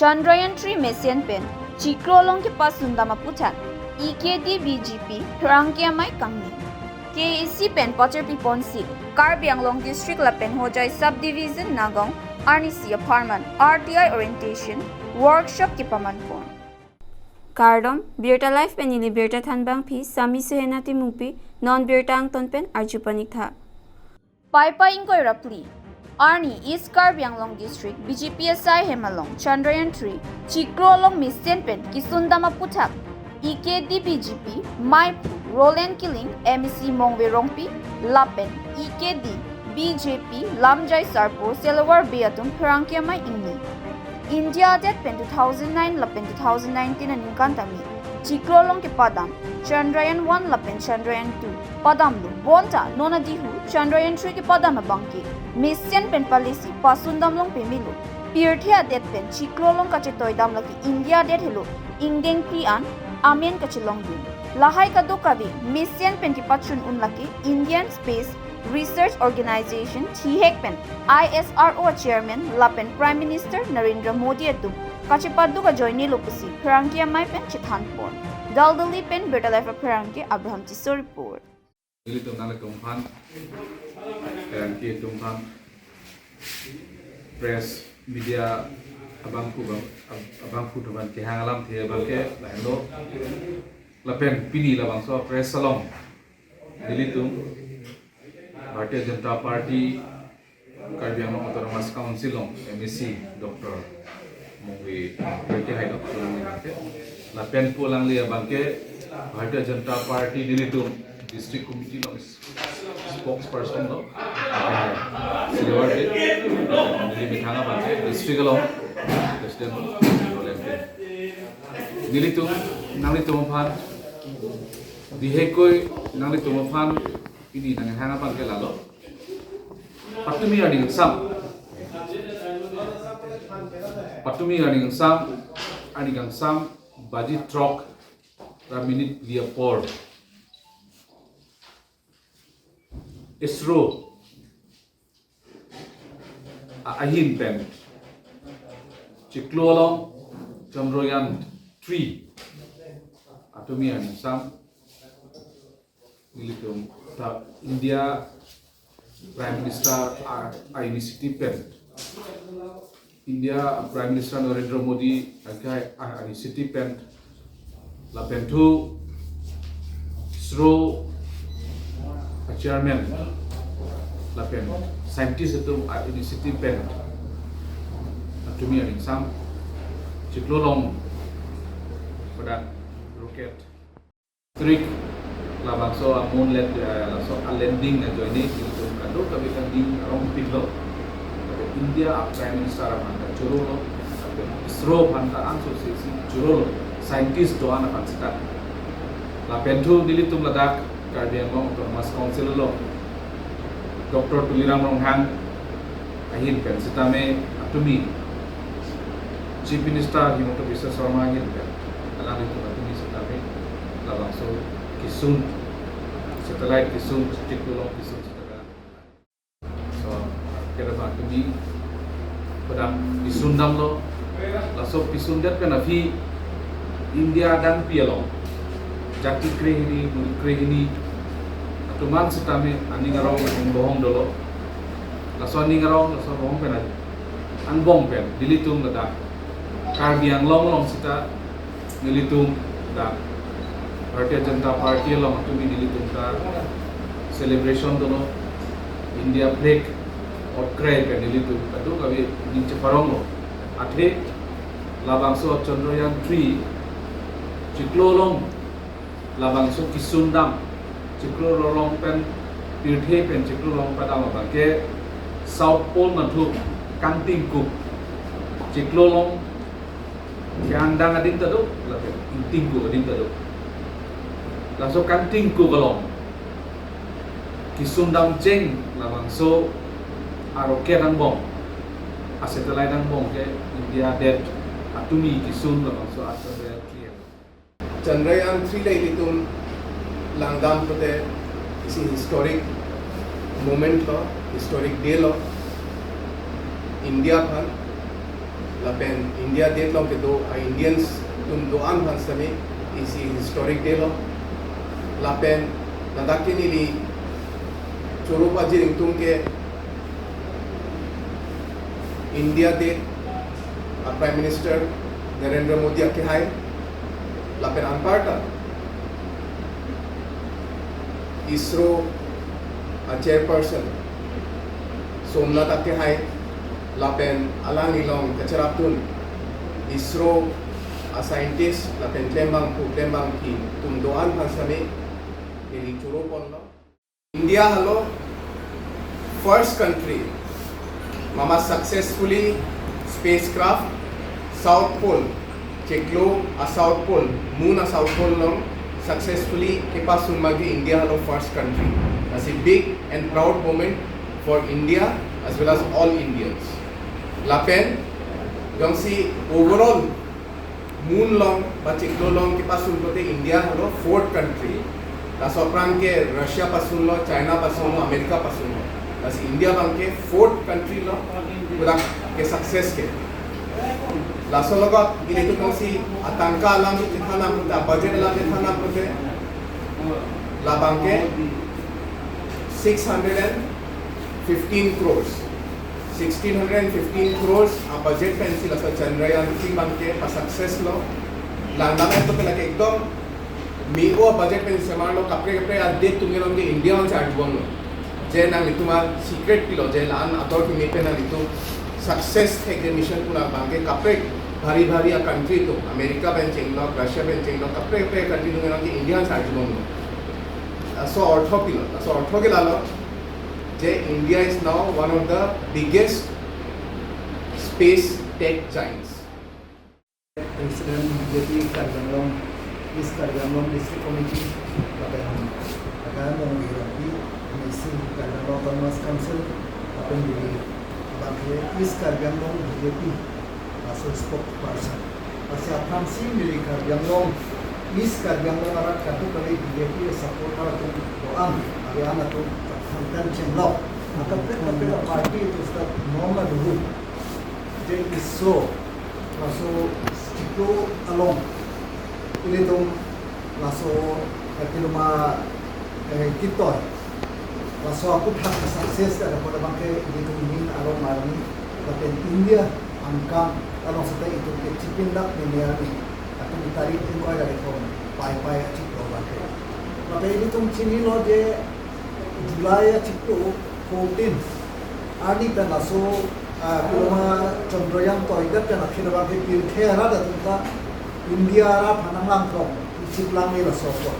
Chandrayan-3 mesen pen cheklo kepasun aphuthak EKDBJP pherangke amai kangni KAAC pen patirpi ponsi Karbi Anglong District lapen Hojai Sub-Division Nagaon arnisi apharman RTI Orientation Workshop kepaman pon Kardom birta life pen ini birta thanbang phi sami sehenati mungpi non birta angton pen arjupanik tha Paipa ingkoi rapli Arni East Karbi Anglong District BGPSI Hemalong Chandrayan-3 cheklo mesen pen kisundama aphuthak EKDBJP Mai Roland Killing MEC Mongwe Rongpi Lapen EKDBJP Lamjai Sarpo Selawar Beatum pherangke amai ingni India det pen 2009 lapen 2019 aning kantami cheklo ke padam Chandrayan-1 lapen Chandrayan-2 padam lu bonta nona dihu Chandrayan-3 ke padam abangki mesen pen policy pasundam long pemilu pirthia det pen cheklo kache toidam laki India det helo ingdeng krian amen kache long du lahai kadokabi mesen pen ki pachun unlaki Indian Space Research Organization THEC pen ISRO Chairman Lapen Prime Minister Narendra Modi atum kache paddu ka joini lopusi pherangke amai pen chithan pon daldali pen berta life pherangke Abraham Tiso report Ini tu nala tumpan, pherangke tumpan, press media abangku tumpan ke hangalam the abangke lahendo, lapen pini labang so press salon, dili tum, Bharatiya Janata Party, Karbi Anglong Autonomous Council MEC Dr. Mongwe Rongpi hai Dr. Mongwe lapen pulang li abangke Bharatiya Janata Party dili tum. District Committee lo spokesperson lo silawar de dili mithanga bante district lo president lo lempe dili tu nangli tumaphan dihekoi nangli tumaphan ini nang hanga pan ke lalo patumi ani sam baji truck ra minute dia por ISRO ahin pen cheklo Chandrayan-3 atumi ani sam militum ta India Prime Minister initiative pen India Prime Minister Narendra Modi initiative pen lapen tu ISRO Chairman lapen scientist itu initiative pen atumi aning sam cheklo pada roket trik labang so moon land so landing na joini itu kado kami kan di romping lo India Prime Minister amanda churolo ISRO banta association churolo scientist doana pansita lapen tu dilitum ladak Karbi Anglong Autonomous Council lo Dr. Tuliram Ronghang ahin pen sitame atumi Chief Minister Himanta Biswa Sarma ahin pen alam itu atumi sitame labang so kisun satellite kisun cheklo kisun satellite so kira atumi padang kisundam lo laso kisundat pen afi India dan Pialong jaki krehini tuman sitame ani ngarong bohong dolo laso ani ngarong laso bohong pen aja angbong pen dilitung lada Karbi Anglong long sita dilitung da Bharatiya Janata Party long tumi dilitung da celebration dolo India flag or cray pen dilitung kadu kabi ninche parong lo athe labang so Chandrayan-3 cheklo labang so kisundam cheklo pen pirthe pen cheklo padam bangke South Pole nantu kanting ku cheklo kyandang ading tadu lapen inting ku ading tadu laso kanting ku galong kisundam jeng labang so aroke dan bom asetelai dan bom ke India det atumi kisun labang so asal Chandrayan-3 lai litum langgam prote isi historic moment lo historic day lo India phan lapen India date long ke do Indians tum doan hansami is historic day lo lapen nadakini li churupa jiring tum ke India date Prime Minister Narendra Modi ake hai lapen anparta ISRO chairperson Somnath ake hai lapen alang ilong kacharaptun ISRO scientist lapen klembang ki tumdoan hansami ili churupon lo India halo first country mama successfully spacecraft South Pole cheklo South Pole moon South Pole long successfully kepasun magi India halo first country. That's a big and proud moment for India as well as all Indians. Lapen yung si overall moon long ba cheklo long kepasun kote India halo fourth country. Tas pherangke Russia pasun lo, China pasun lo, America pasun lo. Tas India bangke fourth country lo kuda ke success ke. Laso logot ginito kong si atangka alam ithanam puta budget alam ithanam pute labangke 615 crores 1615 crores a budget pencil asa Chandrayan-3 bangke pa success lo langdam to pela ke ekdom mi o budget pencil samar lo kapre a date tumi lo ke India on charge bon lo je nang ituma secret pilo je lan ator ki me pena itu success theke mission puna bangke kapre भारी भारी a country to America benching lo Russia benching lo kapre country to nang India charge bon lo so ortho ke lalo je India is now one of the biggest space tech giants. President BJP Karbi Anglong District Committee Nagaon mesen Karbi Anglong Autonomous Council apen dili bangke Karbi Anglong BJP as spokesperson as aphansi mili Karbi Anglong Karbi Anglong arat katu kali BJP support arat doan ariana tu hantan chemlo akapre party itu start norma dulu je iso laso cheklo along ini tu laso katiluma kitoy laso aphuthak success ada pada bangke itu ini along marni tapi India angka along setai itu ke cipindak miliari atau ditarik itu ada rekon pai cheklo bangke maka ini tu sini lo je Julai cheklo 14 adi ta laso kulama Chandrayan-3 gat na khirwa ke pil khera da tunta India ra phanang lang thong chiklang ni laso ko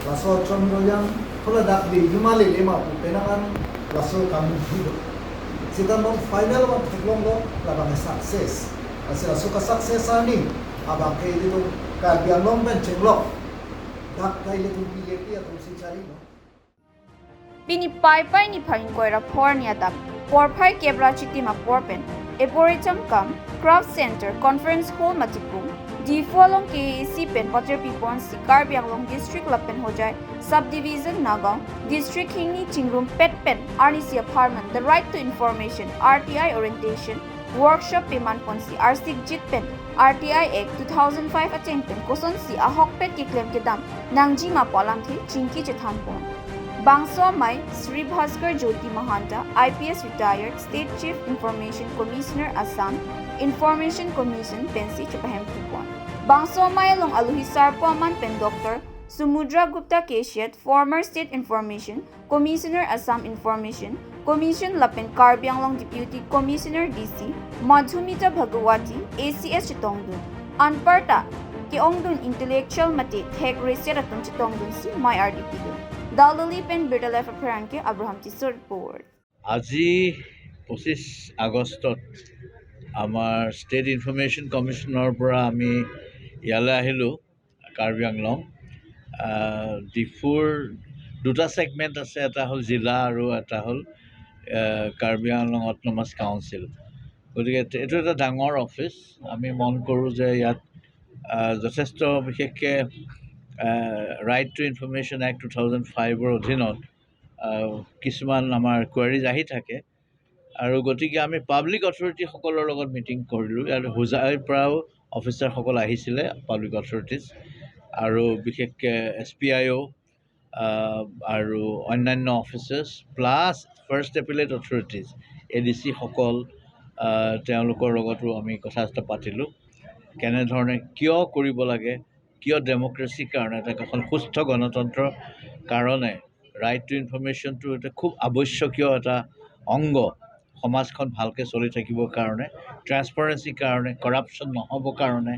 laso Chandrayan thola dak di himale lema pu penangan laso kamu hido sita non final one thlong lo labang success asa laso ka success ani abang ke dito Karbi Anglong ben chenglok dak kai le tu BJP atum si chari no Bini pai ni phain koira phornia tap porphai kebra chitima porpen Eporicham kam craft center conference hall matipum di folong KAAC pen patirpi ponsi Karbi Anglong District lapen Hojai Sub-Division Nagaon District Kangni chingrum pet arnisi apharman the right to information RTI Orientation Workshop peman ponsi arsik jit pen RTI Act 2005 acheng pen koson si ahok pet ki claim ke dam nangji ma polam thi chinki chethan pon Bangso Mai Sri Bhaskar Jyoti Mahanta IPS retired State Chief Information Commissioner Assam Information Commission Pensi Chapahem Kupon Bangso Mai along Aluhisar Poman Pen Dr. Sumudra Gupta Keshet former State Information Commissioner Assam Information Commission Lapen Karbi Anglong Deputy Commissioner DC Madhumita Bhagawati ACS Chitongdun Anparta Kiongdun Intellectual Mate Thek Reset Atum Chitongdun Si My RDP Dalali Pen Birdalef pherangke Abraham Tisur report আজি 25 আগষ্টত আমাৰ state information কমিশ্যনৰ পৰা আমি ইয়ালৈ আহিলোঁ কাৰ্বি আংলং ডিফুৰ দুটা segment আছে এটা হ'ল জিলা আৰু এটা হ'ল কাৰ্বি আংলং অট'নমাছ কাউন্সিল গতিকে এইটো এটা ডাঙৰ অফিচ আমি মন কৰোঁ যে ইয়াত যথেষ্ট বিশেষকৈ ৰাইট টু ইনফৰমেশ্যন এক্ট 2005ৰ অধীনত কিছুমান আমাৰ কোৱাৰিজ আহি থাকে আৰু গতিকে আমি পাব্লিক অথৰিটিসকলৰ লগত মিটিং কৰিলোঁ আৰু হোজাইৰ পৰাও অফিচাৰসকল আহিছিলে পাব্লিক অথৰিটিজ আৰু বিশেষকৈ SPIO আৰু অন্যান্য officers plus first appellate authorities ADC সকল তেওঁলোকৰ লগতো আমি কথা পাতিলোঁ কেনেধৰণে কিয় কৰিব লাগে কিয় ডেম'ক্ৰেচিৰ কাৰণে এখন সুস্থ গণতন্ত্ৰৰ কাৰণে ৰাইট টু ইনফৰমেশ্যনটো এটা খুব আৱশ্যকীয় এটা অংগ সমাজখন ভালকৈ চলি থাকিবৰ কাৰণে ট্ৰেন্সপাৰেঞ্চিৰ কাৰণে কৰাপশ্যন নহ'বৰ কাৰণে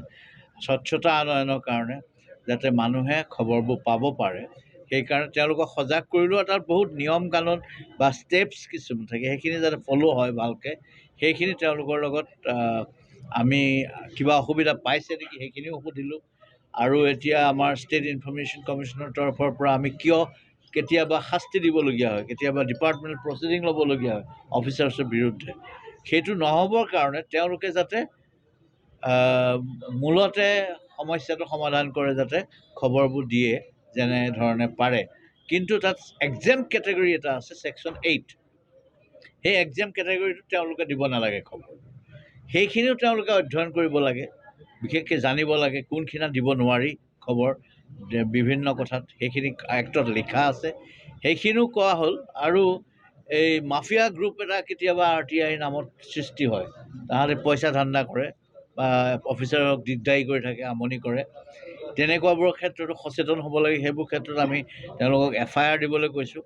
স্বচ্ছতা আনয়নৰ কাৰণে যাতে মানুহে খবৰবোৰ পাব পাৰে সেইকাৰণে তেওঁলোকক সজাগ কৰিলেও তাত বহুত নিয়ম কানুন বা ষ্টেপছ কিছুমান থাকে সেইখিনি যাতে ফ'ল' হয় ভালকৈ সেইখিনি তেওঁলোকৰ লগত আমি কিবা অসুবিধা পাইছে নেকি সেইখিনিও সুধিলোঁ আৰু এতিয়া আমাৰ ষ্টেট ইনফৰমেশ্যন কমিশ্যনৰ তৰফৰ পৰা আমি কিয় কেতিয়াবা শাস্তি দিবলগীয়া হয় কেতিয়াবা ডিপাৰ্টমেণ্ট প্ৰচিডিং ল'বলগীয়া হয় অফিচাৰ্ছৰ বিৰুদ্ধে সেইটো নহ'বৰ কাৰণে তেওঁলোকে যাতে মূলতে সমস্যাটো সমাধান কৰে যাতে খবৰবোৰ দিয়ে যেনেধৰণে পাৰে কিন্তু তাত এক্সাম কেটেগৰী এটা আছে ছেকশ্যন 8 সেই এক্সাম কেটেগৰীটো তেওঁলোকে দিব নালাগে খবৰ সেইখিনিও তেওঁলোকে অধ্যয়ন কৰিব লাগে বিশেষকৈ জানিব লাগে কোনখিনিত দিব নোৱাৰি খবৰ বিভিন্ন কথাত সেইখিনি এক্টত লিখা আছে সেইখিনিও কোৱা হ'ল আৰু এই মাফিয়া গ্ৰুপ এটা কেতিয়াবা RTI নামত সৃষ্টি হয় তাহাঁতে পইচা ধান্দা কৰে বা অফিচাৰক দিগদাৰী কৰি থাকে আমনি কৰে তেনেকুৱাবোৰৰ ক্ষেত্ৰতো সচেতন হ'ব লাগে সেইবোৰ ক্ষেত্ৰত আমি তেওঁলোকক FIR দিবলৈ কৈছোঁ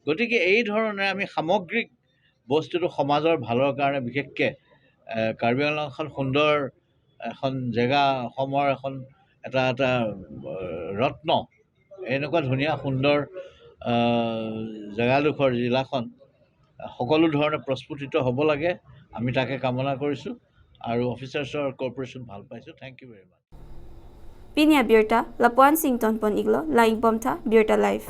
গতিকে এই ধৰণে আমি সামগ্ৰিক বস্তুটো সমাজৰ ভালৰ কাৰণে বিশেষকৈ কাৰ্বি আংলং এখন সুন্দৰ এখন জেগা অসমৰ এটা ৰত্ন এনেকুৱা ধুনীয়া সুন্দৰ জেগাডোখৰ জিলাখন সকলো ধৰণে প্ৰস্ফুটিত হ'ব লাগে আমি তাকে কামনা কৰিছোঁ আৰু অফিচাৰ্ছৰ কৰ্পৰেশ্যন ভাল পাইছোঁ thank you very much Pinya Birta, Lapuan Sington Pon Iglo, Laing Bomta, Birta Life.